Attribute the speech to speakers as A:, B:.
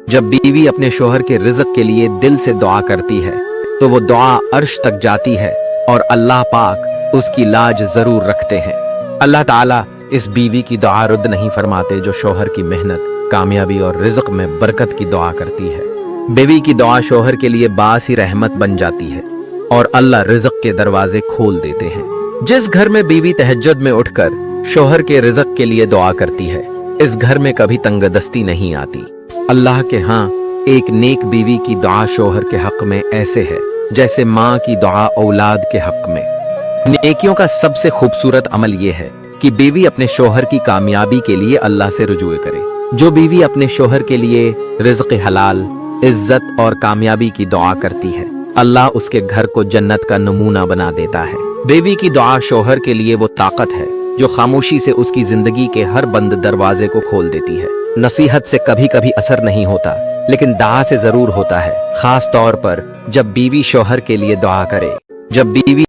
A: जब बीवी अपने शोहर के रिज़्क के लिए दिल से दुआ करती है तो वो दुआ अर्श तक जाती है और अल्लाह पाक उसकी लाज जरूर रखते हैं। अल्लाह ताला इस बीवी की दुआ रद्द नहीं फरमाते जो शोहर की मेहनत, कामयाबी और रिज़्क में बरकत की दुआ करती है। बीवी की दुआ शोहर के लिए बासी रहमत बन जाती है और अल्लाह रिज़्क के दरवाजे खोल देते हैं। जिस घर में बीवी तहज्जुद में उठकर शोहर के रिज़्क के लिए दुआ करती है, इस घर में कभी तंगदस्ती नहीं आती। अल्लाह के हाँ एक नेक बीवी की दुआ शोहर के हक में ऐसे है जैसे माँ की दुआ औलाद के हक में। नेकियों का सबसे खूबसूरत अमल ये है कि बीवी अपने शोहर की कामयाबी के लिए अल्लाह से रुजू करे। जो बीवी अपने शोहर के लिए रिज़्क हलाल, इज्जत और कामयाबी की दुआ करती है, अल्लाह उसके घर को जन्नत का नमूना बना देता है। बीवी की दुआ शोहर के लिए वो ताकत है जो खामोशी से उसकी जिंदगी के हर बंद दरवाजे को खोल देती है। नसीहत से कभी कभी असर नहीं होता, लेकिन दुआ से जरूर होता है, खास तौर पर जब बीवी शोहर के लिए दुआ करे। जब बीवी